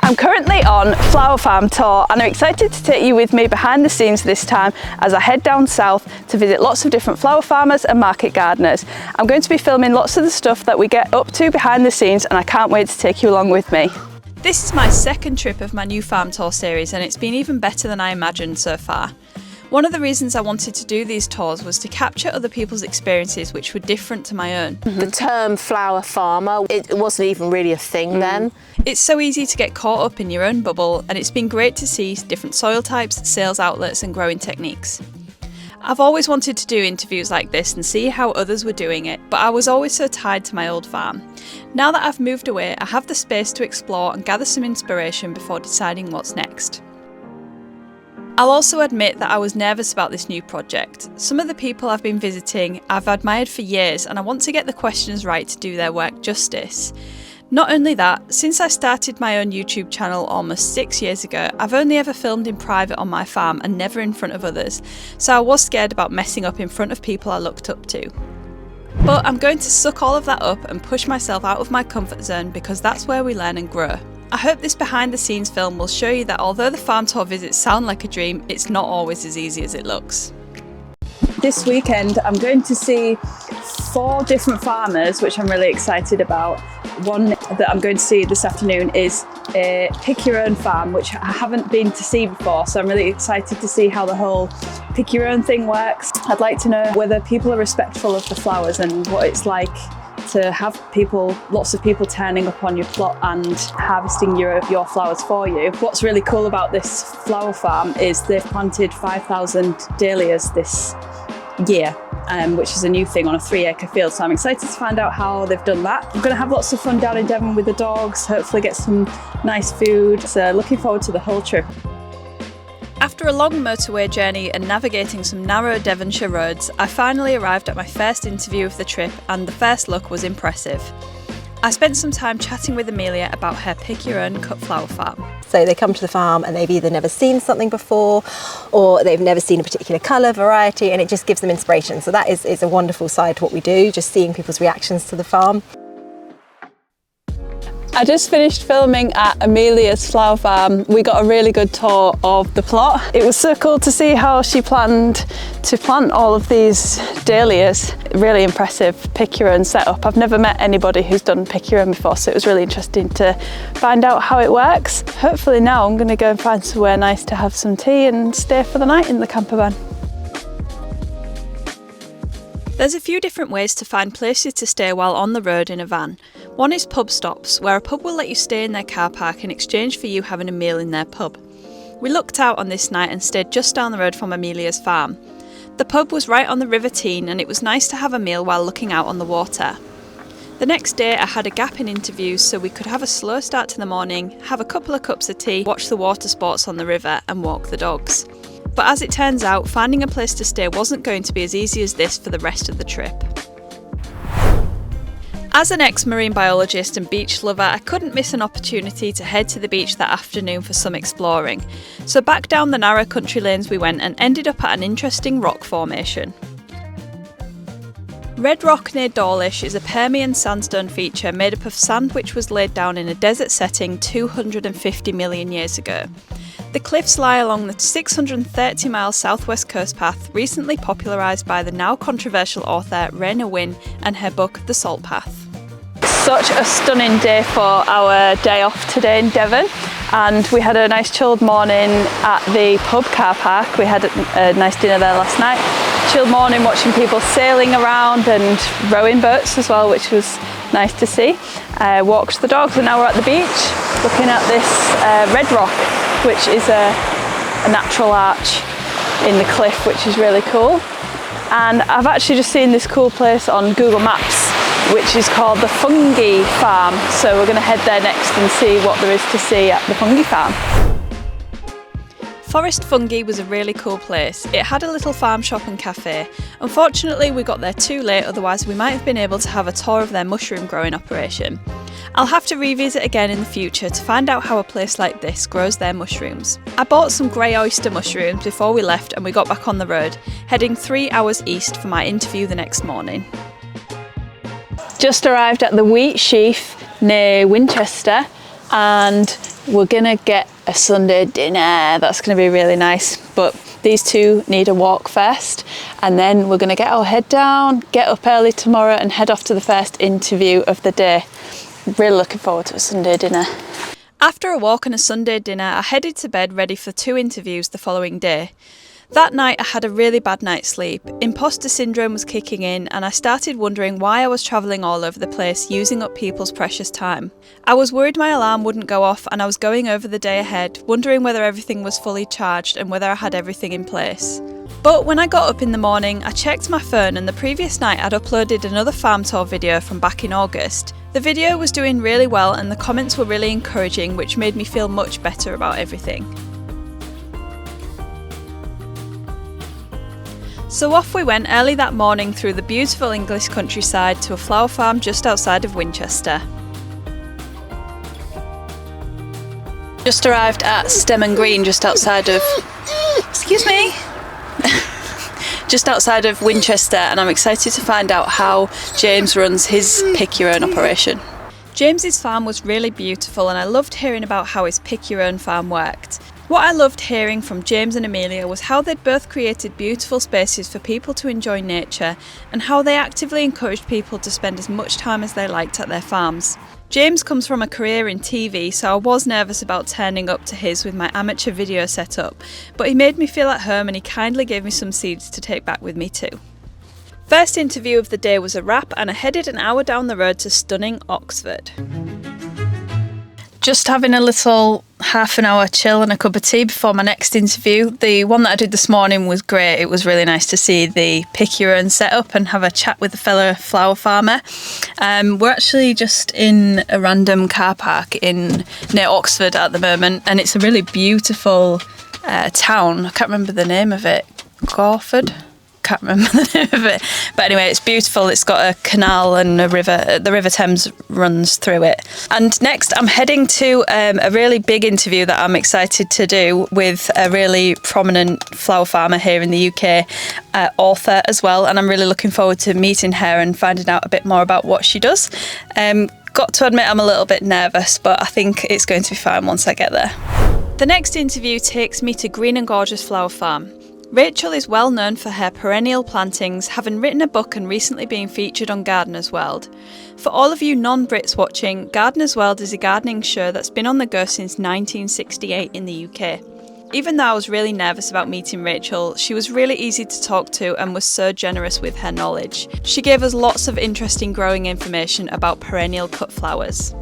I'm currently on Flower Farm tour and I'm excited to take you with me behind the scenes this time as I head down south to visit lots of different flower farmers and market gardeners. I'm going to be filming lots of the stuff that we get up to behind the scenes and I can't wait to take you along with me. This is my second trip of my new farm tour series and it's been even better than I imagined so far. One of the reasons I wanted to do these tours was to capture other people's experiences which were different to my own. The term flower farmer, it wasn't even really a thing then. It's so easy to get caught up in your own bubble and it's been great to see different soil types, sales outlets and growing techniques. I've always wanted to do interviews like this and see how others were doing it, but I was always so tied to my old farm. Now that I've moved away, I have the space to explore and gather some inspiration before deciding what's next. I'll also admit that I was nervous about this new project. Some of the people I've been visiting I've admired for years and I want to get the questions right to do their work justice. Not only that, since I started my own YouTube channel almost 6 years ago, I've only ever filmed in private on my farm and never in front of others, so I was scared about messing up in front of people I looked up to. But I'm going to suck all of that up and push myself out of my comfort zone because that's where we learn and grow. I hope this behind the scenes film will show you that although the farm tour visits sound like a dream, it's not always as easy as it looks. This weekend I'm going to see 4 different farmers which I'm really excited about. One that I'm going to see this afternoon is a pick your own farm which I haven't been to see before, so I'm really excited to see how the whole pick your own thing works. I'd like to know whether people are respectful of the flowers and what it's like to have lots of people turning up on your plot and harvesting your flowers for you. What's really cool about this flower farm is they've planted 5,000 dahlias this year, which is a new thing on a 3-acre field. So I'm excited to find out how they've done that. I'm going to have lots of fun down in Devon with the dogs, hopefully get some nice food. So looking forward to the whole trip. After a long motorway journey and navigating some narrow Devonshire roads, I finally arrived at my first interview of the trip and the first look was impressive. I spent some time chatting with Amelia about her pick your own cut flower farm. So they come to the farm and they've either never seen something before or they've never seen a particular colour variety, and it just gives them inspiration. So that is a wonderful side to what we do, just seeing people's reactions to the farm. I just finished filming at Amelia's flower farm. We got a really good tour of the plot. It was so cool to see how she planned to plant all of these dahlias. Really impressive pick your own setup. I've never met anybody who's done pick your own before, so it was really interesting to find out how it works. Hopefully now I'm going to go and find somewhere nice to have some tea and stay for the night in the camper van. There's a few different ways to find places to stay while on the road in a van. One is pub stops, where a pub will let you stay in their car park in exchange for you having a meal in their pub. We looked out on this night and stayed just down the road from Amelia's farm. The pub was right on the River Tean and it was nice to have a meal while looking out on the water. The next day I had a gap in interviews so we could have a slow start to the morning, have a couple of cups of tea, watch the water sports on the river and walk the dogs. But as it turns out, finding a place to stay wasn't going to be as easy as this for the rest of the trip. As an ex-marine biologist and beach lover, I couldn't miss an opportunity to head to the beach that afternoon for some exploring. So back down the narrow country lanes we went and ended up at an interesting rock formation. Red Rock near Dawlish is a Permian sandstone feature made up of sand which was laid down in a desert setting 250 million years ago. The cliffs lie along the 630-mile southwest coast path recently popularised by the now controversial author Raina Wynn and her book The Salt Path. Such a stunning day for our day off today in Devon, and we had a nice chilled morning at the pub car park. We had a nice dinner there last night. Chilled morning watching people sailing around and rowing boats as well, which was nice to see. Walked the dogs and now we're at the beach looking at this red rock, which is a natural arch in the cliff, which is really cool. And I've actually just seen this cool place on Google Maps, which is called the Fungi farm. So we're going to head there next and see what there is to see at the Fungi farm. Forest Fungi was a really cool place. It had a little farm shop and cafe. Unfortunately, we got there too late, otherwise we might have been able to have a tour of their mushroom growing operation. I'll have to revisit again in the future to find out how a place like this grows their mushrooms. I bought some grey oyster mushrooms before we left and we got back on the road, heading 3 hours east for my interview the next morning. Just arrived at the wheat sheaf near Winchester and we're gonna get a Sunday dinner. That's gonna be really nice. But these two need a walk first, and then we're gonna get our head down, get up early tomorrow and head off to the first interview of the day. Really looking forward to a Sunday dinner. After a walk and a Sunday dinner, I headed to bed ready for 2 interviews the following day. That night I had a really bad night's sleep. Imposter syndrome was kicking in and I started wondering why I was travelling all over the place using up people's precious time. I was worried my alarm wouldn't go off and I was going over the day ahead, wondering whether everything was fully charged and whether I had everything in place. But when I got up in the morning, I checked my phone and the previous night I'd uploaded another farm tour video from back in August. The video was doing really well and the comments were really encouraging, which made me feel much better about everything. So off we went early that morning through the beautiful English countryside to a flower farm just outside of Winchester. Just arrived at Stem & Green just outside of... Excuse me! Just outside of Winchester, and I'm excited to find out how James runs his pick your own operation. James's farm was really beautiful and I loved hearing about how his pick your own farm worked. What I loved hearing from James and Amelia was how they'd both created beautiful spaces for people to enjoy nature and how they actively encouraged people to spend as much time as they liked at their farms. James comes from a career in TV, so I was nervous about turning up to his with my amateur video setup, but he made me feel at home and he kindly gave me some seeds to take back with me too. First interview of the day was a wrap and I headed an hour down the road to stunning Oxford. Just having a little half an hour chill and a cup of tea before my next interview. The one that I did this morning was great. It was really nice to see the pick your own setup and have a chat with a fellow flower farmer. We're actually just in a random car park near Oxford at the moment, and it's a really beautiful town. I can't remember the name of it. Gorford? Can't remember the name of it, but anyway, it's beautiful. It's got a canal and a river. The River Thames runs through it. And next I'm heading to a really big interview that I'm excited to do with a really prominent flower farmer here in the UK, author as well, and I'm really looking forward to meeting her and finding out a bit more about what she does. Got to admit I'm a little bit nervous, but I think it's going to be fine once I get there. The next interview takes me to Green and Gorgeous Flower Farm. Rachel is well known for her perennial plantings, having written a book and recently being featured on Gardener's World. For all of you non-Brits watching, Gardener's World is a gardening show that's been on the go since 1968 in the UK. Even though I was really nervous about meeting Rachel, she was really easy to talk to and was so generous with her knowledge. She gave us lots of interesting growing information about perennial cut flowers.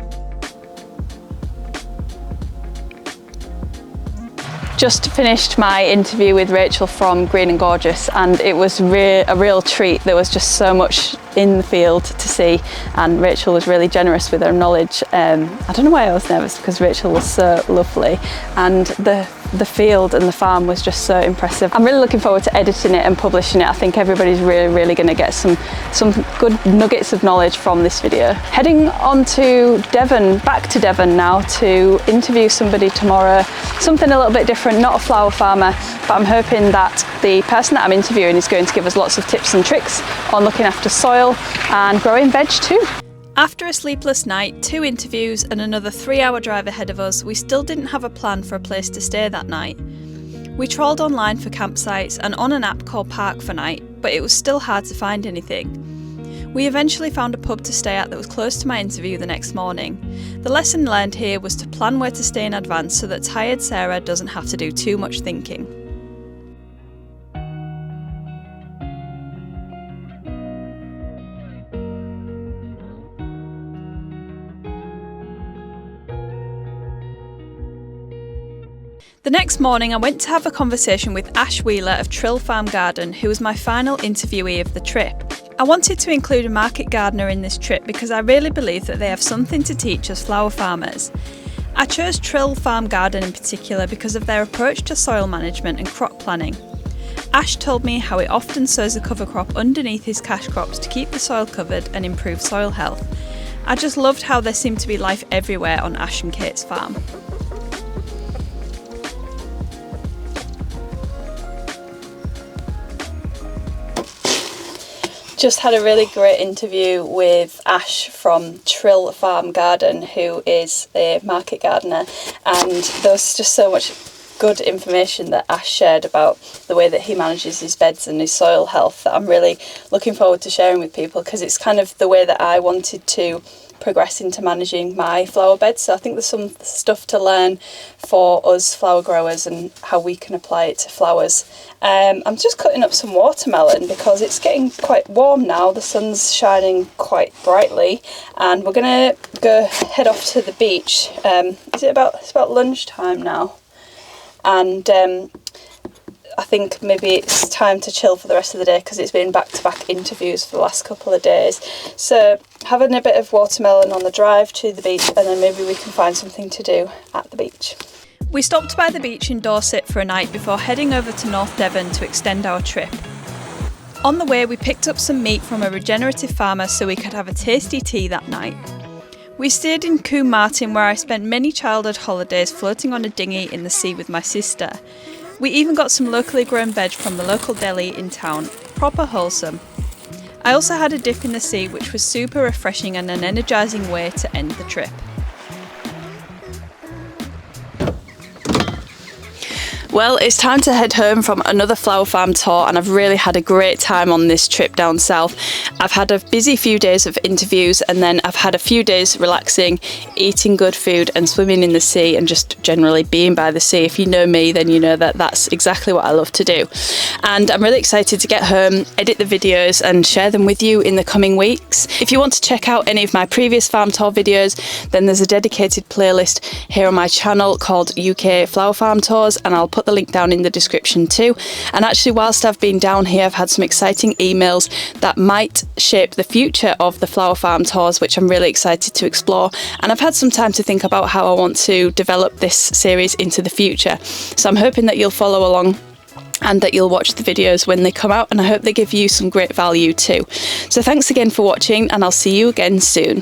Just finished my interview with Rachel from Green and Gorgeous, and it was a real treat. There was just so much in the field to see, and Rachel was really generous with her knowledge. I don't know why I was nervous, because Rachel was so lovely, and the field and the farm was just so impressive. I'm really looking forward to editing it and publishing it. I think everybody's really going to get some good nuggets of knowledge from this video. Heading on to Devon, back to Devon now, to interview somebody tomorrow. Something a little bit different, not a flower farmer, but I'm hoping that the person that I'm interviewing is going to give us lots of tips and tricks on looking after soil and growing veg too. After a sleepless night, 2 interviews and another 3-hour drive ahead of us, we still didn't have a plan for a place to stay that night. We trawled online for campsites and on an app called Park for Night, but it was still hard to find anything. We eventually found a pub to stay at that was close to my interview the next morning. The lesson learned here was to plan where to stay in advance so that tired Sarah doesn't have to do too much thinking. The next morning I went to have a conversation with Ash Wheeler of Trill Farm Garden, who was my final interviewee of the trip. I wanted to include a market gardener in this trip because I really believe that they have something to teach us flower farmers. I chose Trill Farm Garden in particular because of their approach to soil management and crop planning. Ash told me how he often sows a cover crop underneath his cash crops to keep the soil covered and improve soil health. I just loved how there seemed to be life everywhere on Ash and Kate's farm. just had a really great interview with Ash from Trill Farm Garden, who is a market gardener, and there was just so much good information that Ash shared about the way that he manages his beds and his soil health that I'm really looking forward to sharing with people, because it's kind of the way that I wanted to progress into managing my flower beds. So I think there's some stuff to learn for us flower growers and how we can apply it to flowers. I'm just cutting up some watermelon because it's getting quite warm now. The sun's shining quite brightly, and we're gonna head off to the beach. It's about lunchtime now, and I think maybe it's time to chill for the rest of the day because it's been back-to-back interviews for the last couple of days. So having a bit of watermelon on the drive to the beach, and then maybe we can find something to do at the beach. We stopped by the beach in Dorset for a night before heading over to North Devon to extend our trip. On the way, we picked up some meat from a regenerative farmer so we could have a tasty tea that night. We stayed in Combe Martin, where I spent many childhood holidays floating on a dinghy in the sea with my sister. We even got some locally grown veg from the local deli in town, proper wholesome. I also had a dip in the sea, which was super refreshing and an energising way to end the trip. Well, it's time to head home from another flower farm tour, and I've really had a great time on this trip down south. I've had a busy few days of interviews, and then I've had a few days relaxing, eating good food and swimming in the sea and just generally being by the sea. If you know me, then you know that that's exactly what I love to do. And I'm really excited to get home, edit the videos and share them with you in the coming weeks. If you want to check out any of my previous farm tour videos, then there's a dedicated playlist here on my channel called UK Flower Farm Tours, and I'll put the link down in the description too. And actually, whilst I've been down here, I've had some exciting emails that might shape the future of the flower farm tours, which I'm really excited to explore. And I've had some time to think about how I want to develop this series into the future. So I'm hoping that you'll follow along and that you'll watch the videos when they come out, and I hope they give you some great value too. So thanks again for watching, and I'll see you again soon.